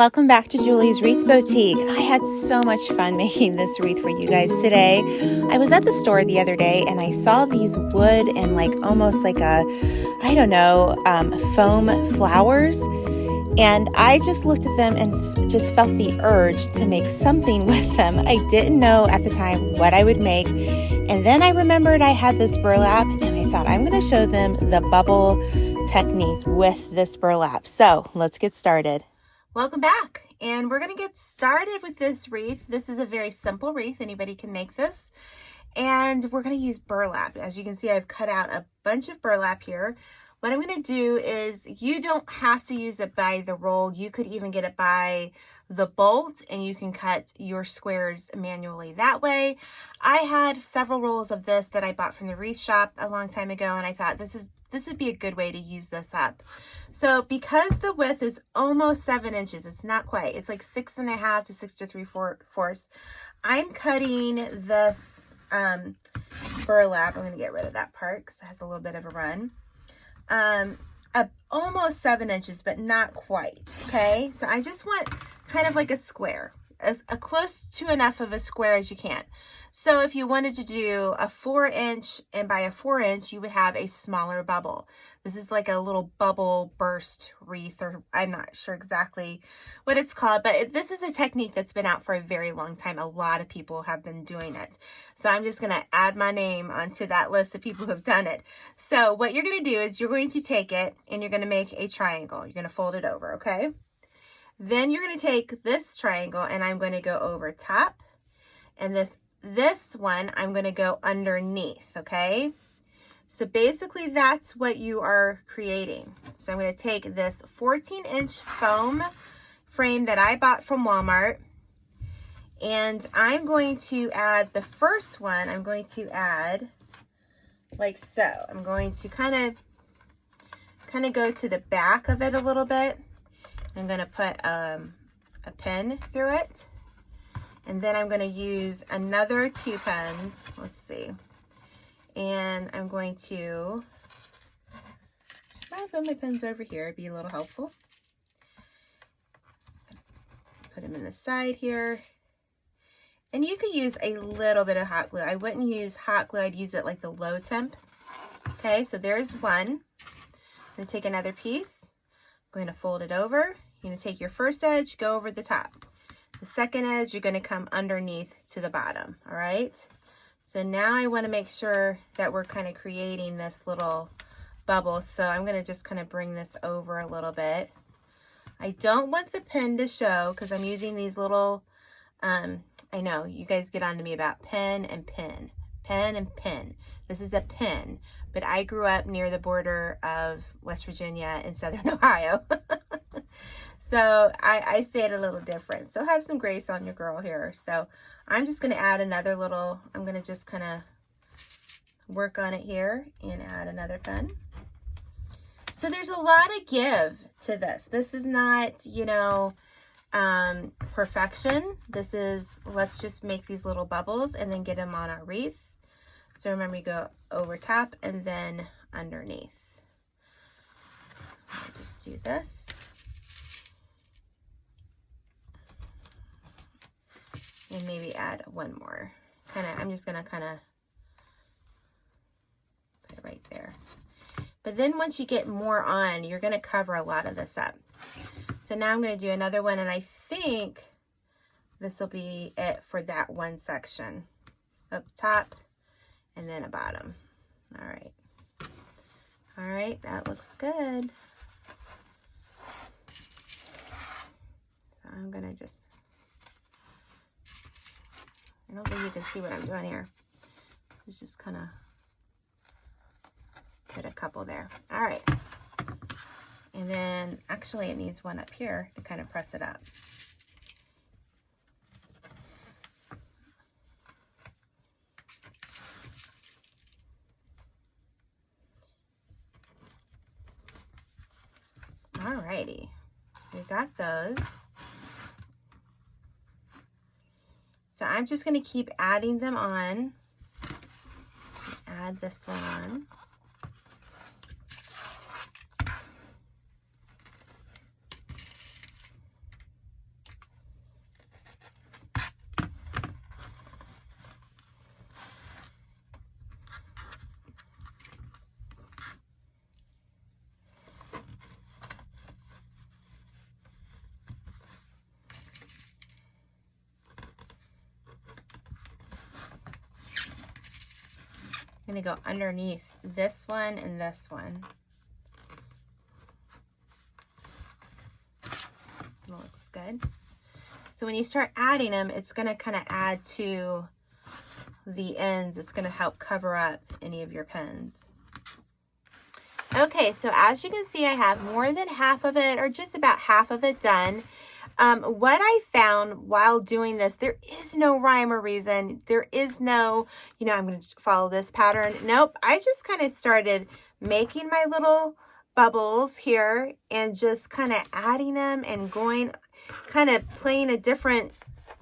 Welcome back to Julie's Wreath Boutique. I had so much fun making this wreath for you guys today. I was at the store the other day and I saw these wood and almost like foam flowers. And I just looked at them and just felt the urge to make something with them. I didn't know at the time what I would make. And then I remembered I had this burlap and I thought I'm going to show them the bubble technique with this burlap. So let's get started. Welcome back, and we're going to get started with this wreath. This is a very simple wreath. Anybody can make this, and we're going to use burlap. As you can see, I've cut out a bunch of burlap here. What I'm going to do is, you don't have to use it by the roll. You could even get it by the bolt, and you can cut your squares manually that way. I had several rolls of this that I bought from the wreath shop a long time ago, and I thought this would be a good way to use this up. So because the width is almost 7 inches, it's not quite, it's like 6.5 to 6 3/4. I'm cutting this burlap. I'm going to get rid of that part because it has a little bit of a run. Almost 7 inches, but not quite. Okay, so I just want kind of like a square, as close to enough of a square as you can. So if you wanted to do a 4-inch, and by a 4-inch, you would have a smaller bubble. This is like a little bubble burst wreath, or I'm not sure exactly what it's called, but this is a technique that's been out for a very long time. A lot of people have been doing it. So I'm just going to add my name onto that list of people who have done it. So what you're going to do is you're going to take it and you're going to make a triangle. You're going to fold it over, okay? Then you're going to take this triangle and I'm going to go over top, and this one I'm going to go underneath, okay? So basically that's what you are creating. So I'm going to take this 14-inch foam frame that I bought from Walmart, and I'm going to add the first one. I'm going to add like so. I'm going to kind of go to the back of it a little bit. I'm going to put a pin through it, and then I'm going to use another 2 pins. Let's see. And I'm going to, should I put my pins over here? It'd be a little helpful. Put them in the side here. And you could use a little bit of hot glue. I wouldn't use hot glue. I'd use it like the low temp. Okay, so there's one. I'm going to take another piece. I'm going to fold it over. You're going to take your first edge, go over the top. The second edge, you're going to come underneath to the bottom, all right? So now I want to make sure that we're kind of creating this little bubble. So I'm going to just kind of bring this over a little bit. I don't want the pin to show because I'm using these little, I know you guys get on to me about pin and pin. Pen and pin. This is a pin, but I grew up near the border of West Virginia and Southern Ohio. So I say it a little different. So have some grace on your girl here. So I'm just going to add another little, I'm going to just kind of work on it here and add another pin. So there's a lot of give to this. This is not, perfection. This is, let's just make these little bubbles and then get them on our wreath. So remember, you go over top and then underneath. I'll just do this. And maybe add one more. I'm just gonna kind of put it right there. But then once you get more on, you're gonna cover a lot of this up. So now I'm gonna do another one, and I think this will be it for that one section. Up top, and then a bottom. All right. All right, that looks good. So I'm gonna just, I don't think you can see what I'm doing here. This is just kind of put a couple there. All right. And then actually it needs one up here to kind of press it up. All righty. We got those. So I'm just going to keep adding them on. Add this one on. I'm going to go underneath this one and this one. Looks good. So when you start adding them, it's going to kind of add to the ends. It's going to help cover up any of your pens. Okay, so as you can see, I have more than half of it, or just about half of it done. What I found while doing this, there is no rhyme or reason. There is no, I'm going to follow this pattern. Nope. I just kind of started making my little bubbles here and just kind of adding them and going, kind of playing a different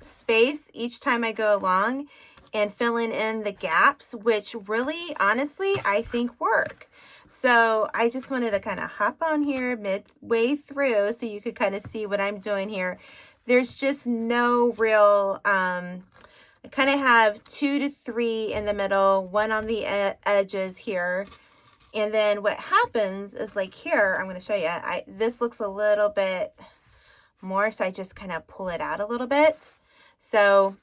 space each time I go along and filling in the gaps, which really, honestly, I think work. So I just wanted to kind of hop on here midway through so you could kind of see what I'm doing here. There's just no real, I kind of have 2 to 3 in the middle, 1 on the edges here. And then what happens is, like here, I'm going to show you, this looks a little bit more, so I just kind of pull it out a little bit. So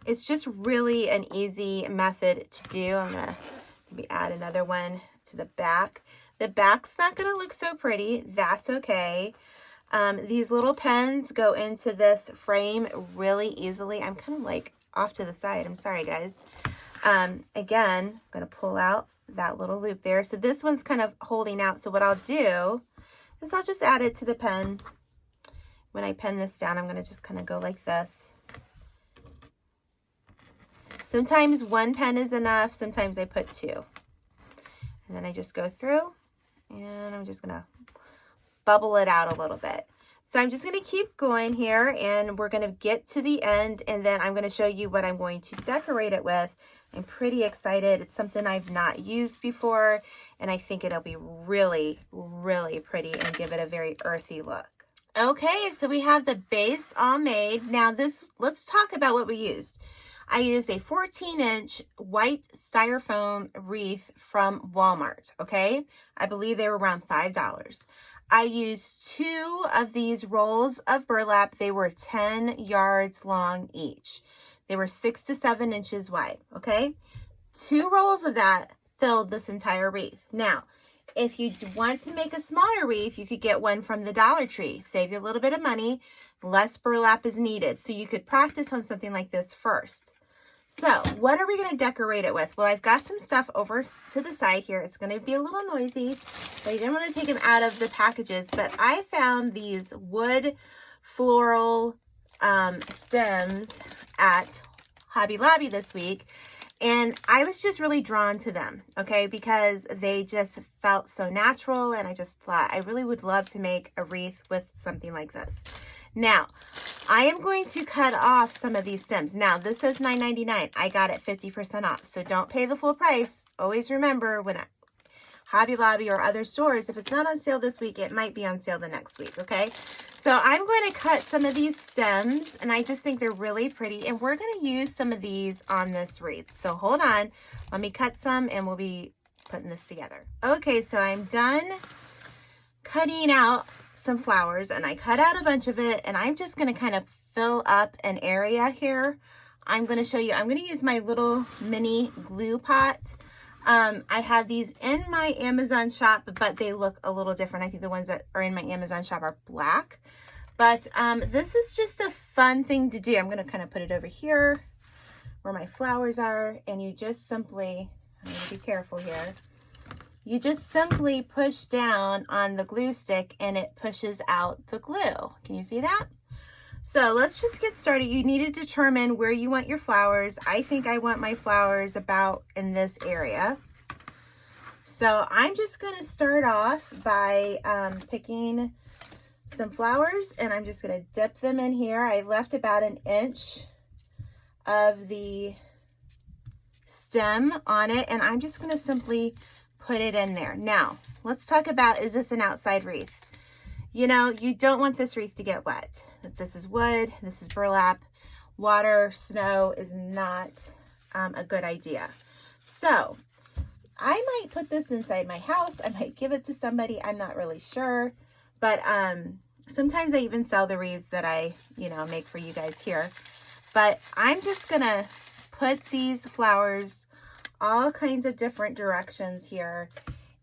it's just really an easy method to do. I'm going to maybe add another one to the back. The back's not going to look so pretty. That's okay. These little pens go into this frame really easily. I'm kind of like off to the side. I'm sorry, guys. Again, I'm going to pull out that little loop there. So this one's kind of holding out. So what I'll do is I'll just add it to the pen. When I pen this down, I'm going to just kind of go like this. Sometimes 1 pen is enough. Sometimes I put 2. And then I just go through and I'm just going to bubble it out a little bit. So I'm just going to keep going here and we're going to get to the end and then I'm going to show you what I'm going to decorate it with. I'm pretty excited. It's something I've not used before and I think it'll be really, really pretty and give it a very earthy look. Okay, so we have the base all made. Now let's talk about what we used. I used a 14-inch white styrofoam wreath from Walmart, okay? I believe they were around $5. I used 2 of these rolls of burlap. They were 10 yards long each. They were 6 to 7 inches wide, okay? 2 rolls of that filled this entire wreath. Now, if you want to make a smaller wreath, you could get one from the Dollar Tree. Save you a little bit of money. Less burlap is needed. So you could practice on something like this first. So what are we going to decorate it with? Well, I've got some stuff over to the side here. It's going to be a little noisy. So I didn't want to take them out of the packages. But I found these wood floral stems at Hobby Lobby this week. And I was just really drawn to them, okay, because they just felt so natural. And I just thought I really would love to make a wreath with something like this. Now, I am going to cut off some of these stems. Now, this says $9.99. I got it 50% off. So don't pay the full price. Always remember when Hobby Lobby or other stores, if it's not on sale this week, it might be on sale the next week, okay? So I'm going to cut some of these stems, and I just think they're really pretty, and we're going to use some of these on this wreath. So hold on. Let me cut some, and we'll be putting this together. Okay, so I'm done cutting out some flowers, and I cut out a bunch of it, and I'm just going to kind of fill up an area here. I'm going to show you, I'm going to use my little mini glue pot. I have these in my Amazon shop, but they look a little different. I think the ones that are in my Amazon shop are black. But this is just a fun thing to do. I'm going to kind of put it over here where my flowers are. And you just simply, I'm going to be careful here. You just simply push down on the glue stick and it pushes out the glue. Can you see that? So let's just get started. You need to determine where you want your flowers. I think I want my flowers about in this area. So I'm just going to start off by picking some flowers and I'm just going to dip them in here. I left about 1 inch of the stem on it and I'm just going to simply put it in there. Now, let's talk about, is this an outside wreath? You know, you don't want this wreath to get wet. This is wood, this is burlap. Water, snow is not a good idea. So I might put this inside my house. I might give it to somebody. I'm not really sure. But sometimes I even sell the wreaths that I, make for you guys here. But I'm just going to put these flowers all kinds of different directions here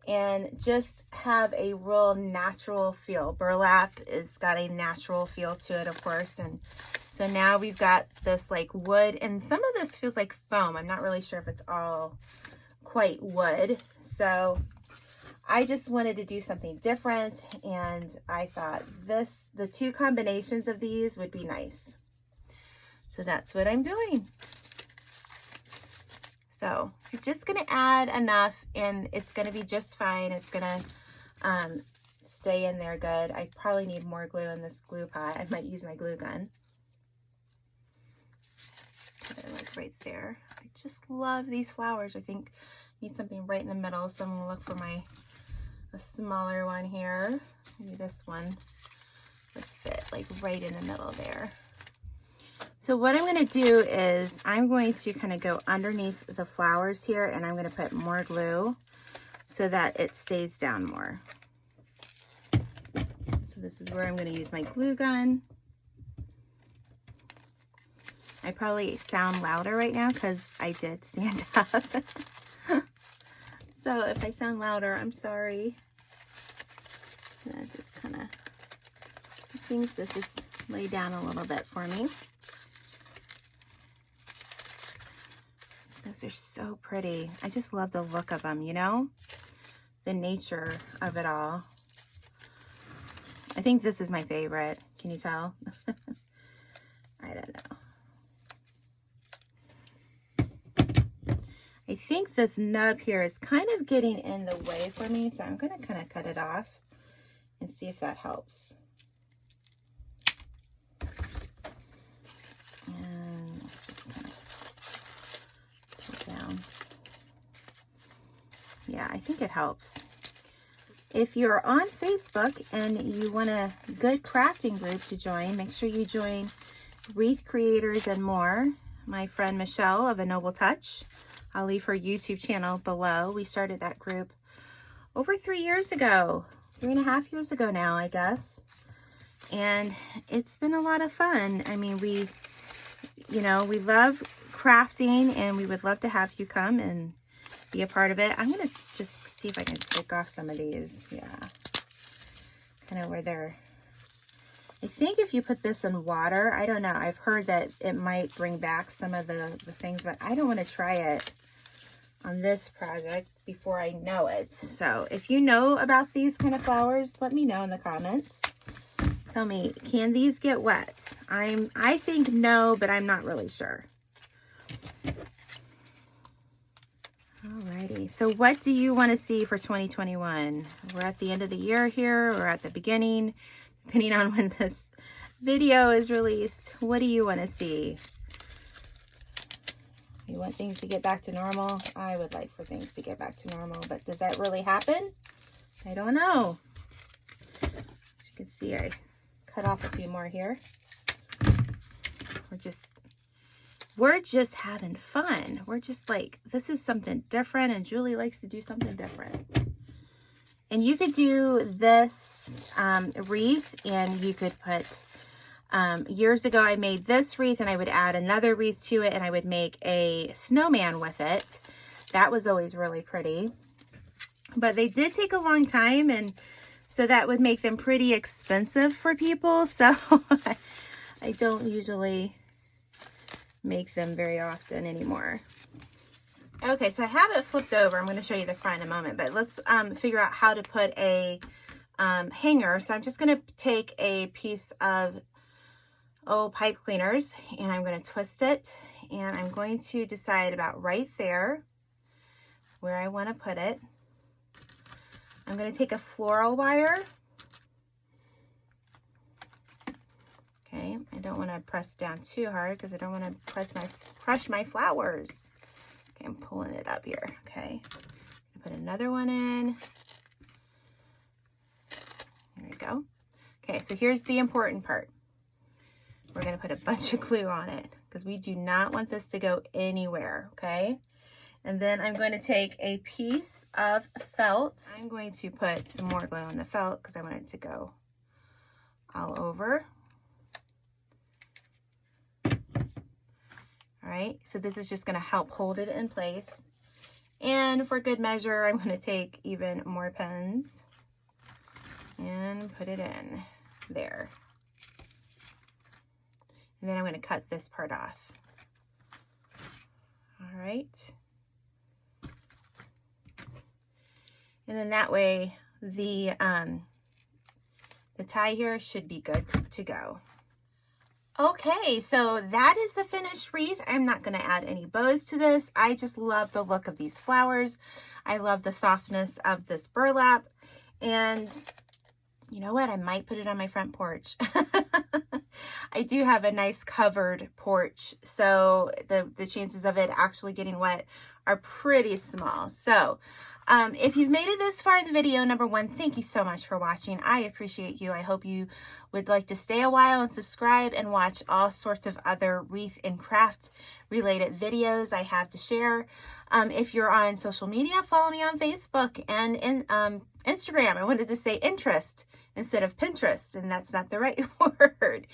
and just have a real natural feel. Burlap is got a natural feel to it, of course. And so now we've got this like wood, and some of this feels like foam. I'm not really sure if it's all quite wood. So I just wanted to do something different, and I thought the two combinations of these would be nice. So that's what I'm doing. So you're just gonna add enough and it's gonna be just fine. It's gonna stay in there good. I probably need more glue in this glue pot. I might use my glue gun. Put it like right there. I just love these flowers. I think I need something right in the middle, so I'm gonna look for a smaller one here. Maybe this one would fit like right in the middle there. So what I'm going to do is I'm going to kind of go underneath the flowers here, and I'm going to put more glue so that it stays down more. So this is where I'm going to use my glue gun. I probably sound louder right now because I did stand up. So if I sound louder, I'm sorry. Just kind of things to just lay down a little bit for me. Those are so pretty. I just love the look of them, you know? The nature of it all. I think this is my favorite. Can you tell? I don't know. I think this nub here is kind of getting in the way for me, so I'm going to kind of cut it off and see if that helps. And let's just kind of pull it down. Yeah, I think it helps. If you're on Facebook and you want a good crafting group to join, make sure you join Wreath Creators and More. My friend Michelle of A Noble Touch. I'll leave her YouTube channel below. We started that group over 3 years ago. 3.5 years ago now, I guess. And it's been a lot of fun. I mean, we love crafting, and we would love to have you come and be a part of it. I'm going to just see if I can take off some of these. Yeah. Kind of where they're... I think if you put this in water, I don't know. I've heard that it might bring back some of the things, but I don't want to try it on this project before I know it. So if you know about these kind of flowers, let me know in the comments. Tell me, can these get wet? I think no, but I'm not really sure. Alrighty, so what do you want to see for 2021? We're at the end of the year here, or at the beginning, depending on when this video is released. What do you want to see? You want things to get back to normal? I would like for things to get back to normal, but does that really happen? I don't know. As you can see, I cut off a few more here. We're just having fun. We're just like, this is something different, and Julie likes to do something different. And you could do this wreath, and you could put, years ago I made this wreath, and I would add another wreath to it, and I would make a snowman with it. That was always really pretty. But they did take a long time, and so that would make them pretty expensive for people. So I don't usually make them very often anymore. Okay, so I have it flipped over. I'm going to show you the front in a moment, but let's figure out how to put a hanger. So I'm just going to take a piece of pipe cleaners, and I'm going to twist it, and I'm going to decide about right there where I want to put it. I'm going to take a floral wire. Okay, I don't want to press down too hard because I don't want to crush my flowers. Okay, I'm pulling it up here. Okay, put another one in. There we go. Okay, so here's the important part. We're going to put a bunch of glue on it because we do not want this to go anywhere, okay? And then I'm going to take a piece of felt. I'm going to put some more glue on the felt because I want it to go all over. All right, so this is just going to help hold it in place. And for good measure, I'm going to take even more pens and put it in there. And then I'm going to cut this part off. All right. And then that way the tie here should be good to go. Okay, so that is the finished wreath. I'm not going to add any bows to this. I just love the look of these flowers. I love the softness of this burlap. And you know what? I might put it on my front porch. I do have a nice covered porch, so the chances of it actually getting wet are pretty small. So if you've made it this far in the video, number one, thank you so much for watching. I appreciate you. I hope you would like to stay a while and subscribe and watch all sorts of other wreath and craft related videos I have to share. If you're on social media, follow me on Facebook and Instagram. I wanted to say interest instead of Pinterest, and that's not the right word.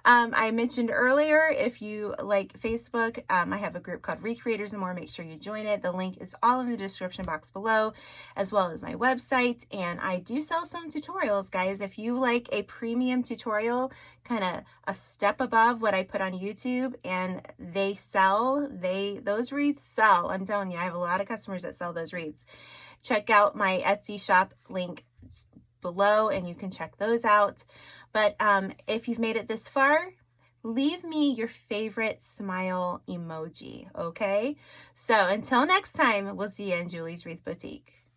I mentioned earlier, if you like Facebook, I have a group called Wreath Creators and More. Make sure you join it. The link is all in the description box below, as well as my website. And I do sell some tutorials, guys. If you like a premium tutorial, kind of a step above what I put on YouTube, and they sell, those wreaths sell. I'm telling you, I have a lot of customers that sell those wreaths. Check out my Etsy shop link below and you can check those out. But if you've made it this far, leave me your favorite smile emoji, okay? So until next time, we'll see you in Julie's Wreath Boutique.